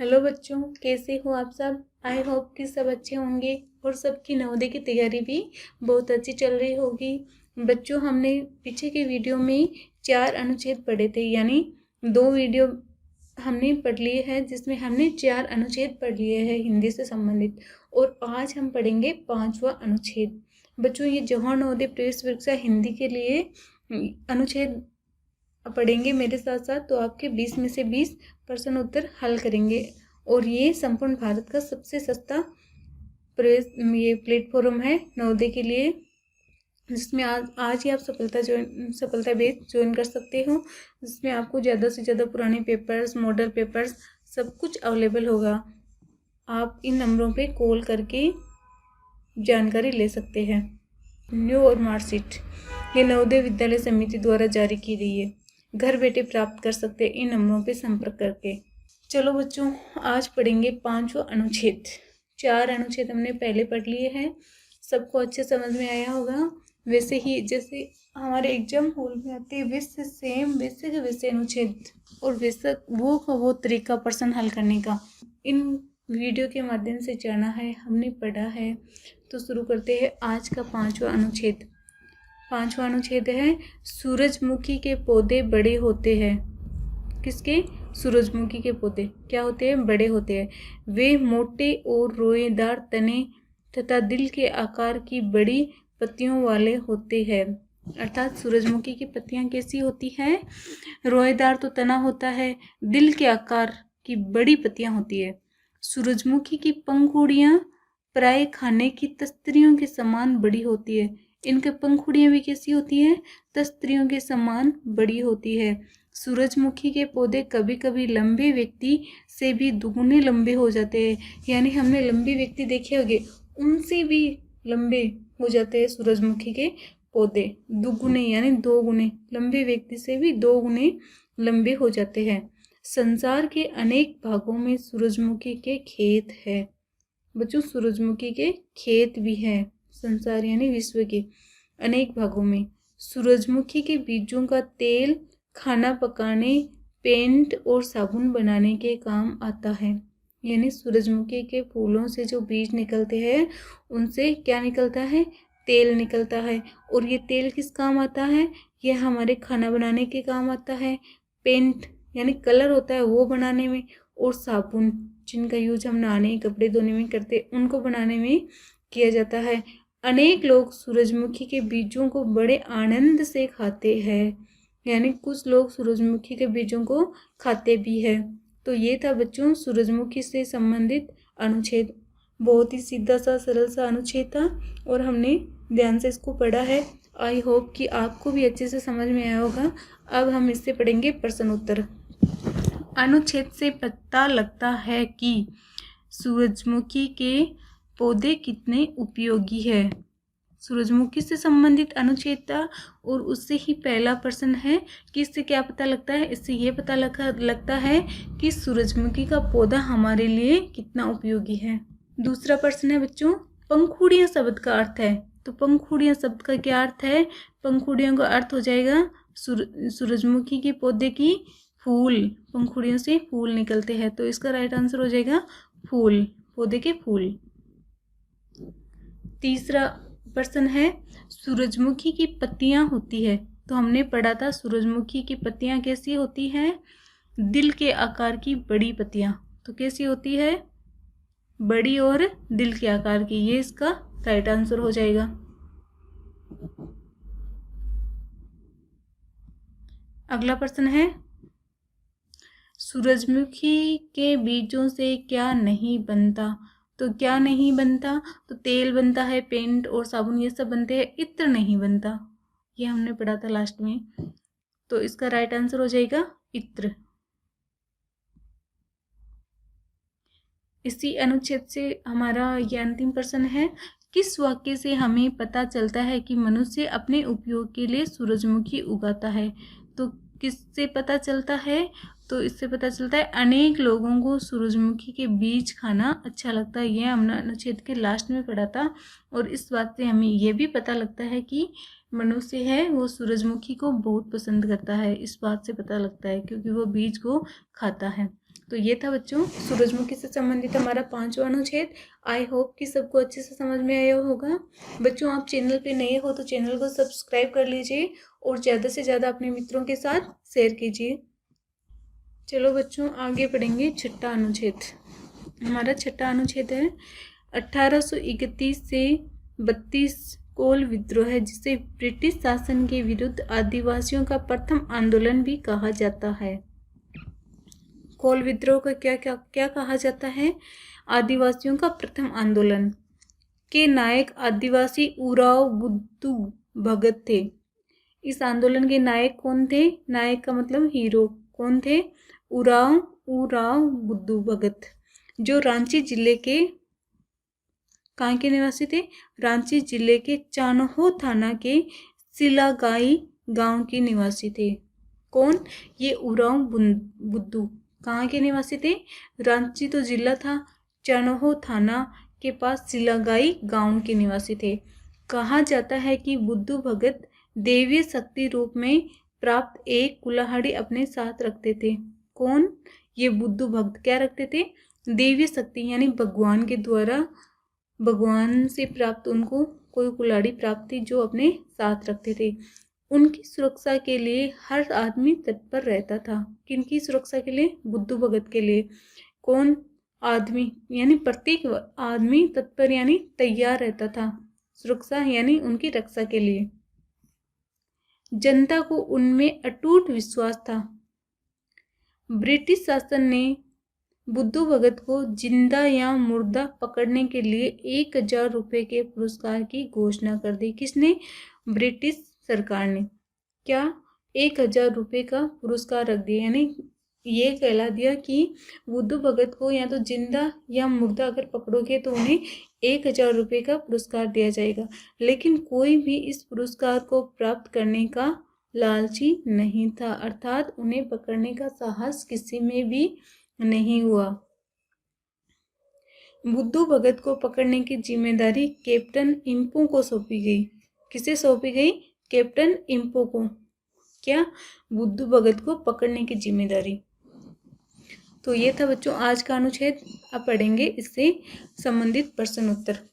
Hello बच्चों, कैसे हो आप सब। आई होप कि सब अच्छे होंगे और सबकी नवोदय की तैयारी भी बहुत अच्छी चल रही होगी। बच्चों, हमने पीछे के वीडियो में 4 अनुच्छेद पढ़े थे, यानी 2 वीडियो हमने पढ़ लिए हैं जिसमें हमने 4 अनुच्छेद पढ़ लिए हैं हिंदी से संबंधित। और आज हम पढ़ेंगे 5वां अनुच्छेद। बच्चों, ये जवाहर नवोदय प्रवेश परीक्षा हिंदी के लिए अनुच्छेद पढ़ेंगे मेरे साथ साथ, तो आपके 20 में से 20 प्रश्न उत्तर हल करेंगे। और ये संपूर्ण भारत का सबसे सस्ता प्रवेश ये प्लेटफॉर्म है नवोदय के लिए, जिसमें आज ही आप सफलता बेस ज्वाइन कर सकते हो, जिसमें आपको ज़्यादा से ज़्यादा पुराने पेपर्स, मॉडल पेपर्स सब कुछ अवेलेबल होगा। आप इन नंबरों पे कॉल करके जानकारी ले सकते हैं। न्यू और मार्कशीट ये नवोदय विद्यालय समिति द्वारा जारी की गई है, घर बैठे प्राप्त कर सकते हैं इन नंबरों पे संपर्क करके। चलो बच्चों, आज पढ़ेंगे 5वां अनुच्छेद। 4 अनुच्छेद हमने पहले पढ़ लिए हैं, सबको अच्छे समझ में आया होगा। वैसे ही जैसे हमारे एग्जाम हॉल में आते हैं वैसे सेम वैसे के वैसे अनुच्छेद और वैसे वो तरीका प्रश्न हल करने का इन वीडियो के माध्यम से जाना है, हमने पढ़ा है। तो शुरू करते हैं आज का 5वां अनुच्छेद। 5वां अनुच्छेद है सूरजमुखी के पौधे बड़े होते हैं। किसके? सूरजमुखी के पौधे क्या होते हैं? बड़े होते हैं। वे मोटे और रोएदार तने तथा दिल के आकार की बड़ी पत्तियों वाले होते हैं। अर्थात सूरजमुखी की पत्तियां कैसी होती हैं? रोएदार तो तना होता है, दिल के आकार की बड़ी पत्तियां होती है। सूरजमुखी की पंखुड़ियां प्राय खाने की तस्तरियों के समान बड़ी होती है। इनके पंखुड़ियां भी कैसी होती हैं? तस्तरियों के समान बड़ी होती है। सूरजमुखी के पौधे कभी कभी लंबे व्यक्ति से भी दुगुने लंबे हो जाते हैं, यानी हमने लंबे व्यक्ति देखे होंगे, उनसे भी लंबे हो जाते हैं सूरजमुखी के पौधे। दुगुने यानी 2 गुने, लंबे व्यक्ति से भी 2 गुने लंबे हो जाते हैं। संसार के अनेक भागों में सूरजमुखी के खेत है। बच्चों, सूरजमुखी के खेत भी है संसार यानी विश्व के अनेक भागों में। सूरजमुखी के बीजों का तेल खाना पकाने, पेंट और साबुन बनाने के काम आता है। यानी सूरजमुखी के फूलों से जो बीज निकलते हैं उनसे क्या निकलता है? तेल निकलता है। और ये तेल किस काम आता है? ये हमारे खाना बनाने के काम आता है। पेंट यानी कलर होता है वो बनाने में, और साबुन जिनका यूज हम नहाने, कपड़े धोने में करते, उनको बनाने में किया जाता है। अनेक लोग सूरजमुखी के बीजों को बड़े आनंद से खाते हैं, यानी कुछ लोग सूरजमुखी के बीजों को खाते भी है। तो ये था बच्चों सूरजमुखी से संबंधित अनुच्छेद। बहुत ही सीधा सा सरल सा अनुच्छेद था और हमने ध्यान से इसको पढ़ा है। आई होप कि आपको भी अच्छे से समझ में आया होगा। अब हम इससे पढ़ेंगे प्रश्न उत्तर। अनुच्छेद से पता लगता है कि सूरजमुखी के पौधे कितने उपयोगी है। सूरजमुखी से संबंधित अनुच्छेद था और उससे ही पहला प्रश्न है कि इससे क्या पता लगता है? इससे ये पता लगता है कि सूरजमुखी का पौधा हमारे लिए कितना उपयोगी है। दूसरा प्रश्न है बच्चों, पंखुड़ियां शब्द का अर्थ है। तो पंखुड़ियां शब्द का क्या अर्थ है? पंखुड़ियों का अर्थ हो जाएगा सूरजमुखी के पौधे की फूल। पंखुड़ियों से फूल निकलते हैं, तो इसका राइट आंसर हो जाएगा फूल, पौधे के फूल। तीसरा प्रश्न है सूरजमुखी की पत्तियां होती है। तो हमने पढ़ा था सूरजमुखी की पत्तियां कैसी होती हैं? दिल के आकार की बड़ी पत्तियां। तो कैसी होती है? बड़ी और दिल के आकार की। ये इसका राइट आंसर हो जाएगा। अगला प्रश्न है सूरजमुखी के बीजों से क्या नहीं बनता। तो क्या नहीं बनता? तो तेल बनता है, पेंट और साबुन ये सब बनते हैं, इत्र नहीं बनता। ये हमने पढ़ा था लास्ट में। तो इसका राइट आंसर हो जाएगा इत्र। इसी अनुच्छेद से हमारा ये अंतिम प्रश्न है, किस वाक्य से हमें पता चलता है कि मनुष्य अपने उपयोग के लिए सूरजमुखी उगाता है। तो किससे पता चलता है? तो इससे पता चलता है अनेक लोगों को सूरजमुखी के बीज खाना अच्छा लगता है। यह हमने अनुच्छेद के लास्ट में पढ़ा था। और इस बात से हमें यह भी पता लगता है कि मनुष्य है वो सूरजमुखी को बहुत पसंद करता है। इस बात से पता लगता है क्योंकि वो बीज को खाता है। तो ये था बच्चों सूरजमुखी से संबंधित हमारा 5वां अनुच्छेद। आई होप कि सबको अच्छे से समझ में आया होगा। बच्चों आप चैनल पे नए हो तो चैनल को सब्सक्राइब कर लीजिए और ज़्यादा से ज़्यादा अपने मित्रों के साथ शेयर कीजिए। चलो बच्चों आगे पढ़ेंगे छठा अनुच्छेद। हमारा छठा अनुच्छेद है 1831 से 32 कोल विद्रोह है, जिसे ब्रिटिश शासन के विरुद्ध आदिवासियों का प्रथम आंदोलन भी कहा जाता है। कोल विद्रोह का क्या कहा जाता है? आदिवासियों का प्रथम आंदोलन। के नायक आदिवासी उराव बुद्धू भगत थे। इस आंदोलन के नायक कौन थे? नायक का मतलब हीरो। कौन थे? उराव बुद्धू भगत, जो रांची जिले के कहाँ के निवासी थे? रांची जिले के चान्हो थाना के सिलागाई गांव के निवासी थे। कौन? ये उराव बुद्धू कहाँ के निवासी थे? रांची तो जिला था, चान्हो थाना के पास सिलागाई गांव के निवासी थे। कहा जाता है कि बुद्धू भगत देवीय शक्ति रूप में प्राप्त एक कुल्हाड़ी अपने साथ रखते थे। कौन? ये बुद्धू भक्त क्या रखते थे? देवीय शक्ति यानी भगवान के द्वारा, भगवान से प्राप्त उनको कोई कुल्हाड़ी प्राप्त थी जो अपने साथ रखते थे। उनकी सुरक्षा के लिए हर आदमी तत्पर रहता था। किनकी सुरक्षा के लिए? बुद्धू भगत के लिए। कौन? आदमी यानी प्रत्येक आदमी तत्पर यानी तैयार रहता था, सुरक्षा यानी उनकी रक्षा के लिए। जनता को उनमें अटूट विश्वास था। ब्रिटिश शासन ने बुद्धू भगत को जिंदा या मुर्दा पकड़ने के लिए 1000 रुपये के पुरस्कार की घोषणा कर दी। किसने? ब्रिटिश सरकार ने। क्या? 1000 रुपये का पुरस्कार रख दिया, यानी ये कहला दिया कि बुद्धू भगत को या तो जिंदा या मुर्दा अगर पकड़ोगे तो उन्हें 1000 रुपये का पुरस्कार दिया जाएगा। लेकिन कोई भी इस पुरस्कार को प्राप्त करने का लालची नहीं था, अर्थात उन्हें पकड़ने का साहस किसी में भी नहीं हुआ। बुद्धू भगत को पकड़ने की जिम्मेदारी कैप्टन इम्पो को सौंपी गई। किसे सौंपी गई? कैप्टन इम्पो को। क्या? बुद्धू भगत को पकड़ने की जिम्मेदारी। तो ये था बच्चों आज का अनुच्छेद। अब पढ़ेंगे इससे संबंधित प्रश्न उत्तर।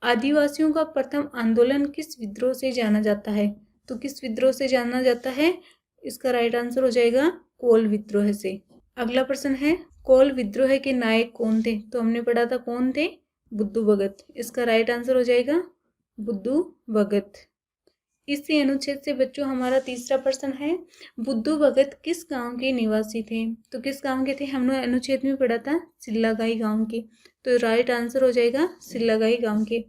आदिवासियों का प्रथम आंदोलन किस विद्रोह से जाना जाता है? तो किस विद्रोह से जाना जाता है? इसका राइट आंसर हो जाएगा कोल विद्रोह से। अगला प्रश्न है कोल विद्रोह के नायक कौन थे? तो हमने पढ़ा था कौन थे? बुद्धू भगत। इसका राइट आंसर हो जाएगा बुद्धू भगत। इसी अनुच्छेद से बच्चों हमारा तीसरा प्रश्न है बुद्धू भगत किस गांव के निवासी थे? तो किस गांव के थे? हमने अनुच्छेद में पढ़ा था सिल्लागाई गांव के, तो राइट आंसर हो जाएगा सिल्लागाई गांव के।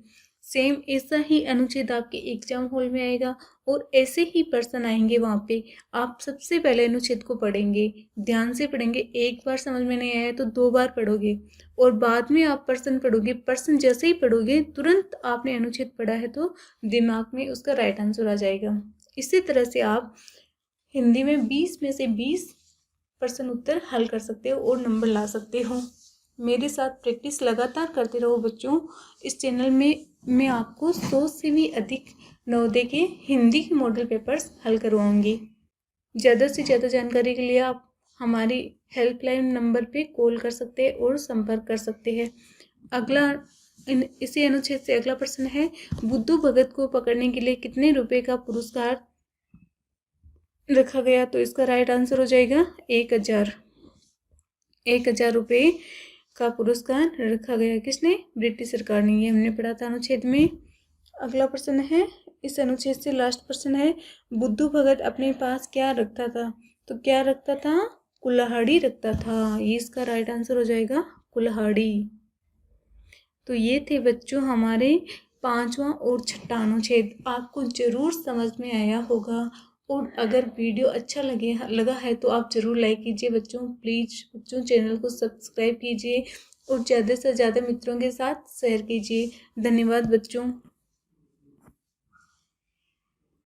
सेम ऐसा ही अनुच्छेद आपके एग्जाम हॉल में आएगा और ऐसे ही प्रश्न आएंगे वहाँ पे। आप सबसे पहले अनुच्छेद को पढ़ेंगे, ध्यान से पढ़ेंगे। एक बार समझ में नहीं आया तो 2 बार पढ़ोगे और बाद में आप प्रश्न पढ़ोगे। प्रश्न जैसे ही पढ़ोगे तुरंत आपने अनुच्छेद पढ़ा है तो दिमाग में उसका राइट आंसर आ जाएगा। इसी तरह से आप हिंदी में 20 में से 20 प्रश्न उत्तर हल कर सकते हो और नंबर ला सकते हो। मेरे साथ प्रैक्टिस लगातार करते रहो बच्चों। इस चैनल में मैं आपको 100 से भी अधिक नवोदय के हिंदी के मॉडल पेपर्स हल करवाऊंगी। ज़्यादा से ज़्यादा जानकारी के लिए आप हमारी हेल्पलाइन नंबर पे कॉल कर सकते हैं और संपर्क कर सकते हैं। अगला इसी अनुच्छेद से अगला प्रश्न है बुद्धू भगत को पकड़ने के लिए कितने रुपए का पुरस्कार रखा गया? तो इसका राइट आंसर हो जाएगा 1000 रुपये का पुरस्कार रखा गया। किसने? ब्रिटिश सरकार ने। ये हमने पढ़ा था अनुच्छेद में। अगला प्रश्न है इस अनुच्छेद से लास्ट प्रश्न है बुद्धू भगत अपने पास क्या रखता था? तो क्या रखता था? कुल्हाड़ी रखता था। ये इसका राइट आंसर हो जाएगा कुल्हाड़ी। तो ये थे बच्चों हमारे 5वां और छठा अनुच्छेद। आपको जरूर समझ में आया होगा और अगर वीडियो अच्छा लगा है तो आप ज़रूर लाइक कीजिए बच्चों। प्लीज़ बच्चों चैनल को सब्सक्राइब कीजिए और ज़्यादा से ज़्यादा मित्रों के साथ शेयर कीजिए। धन्यवाद बच्चों।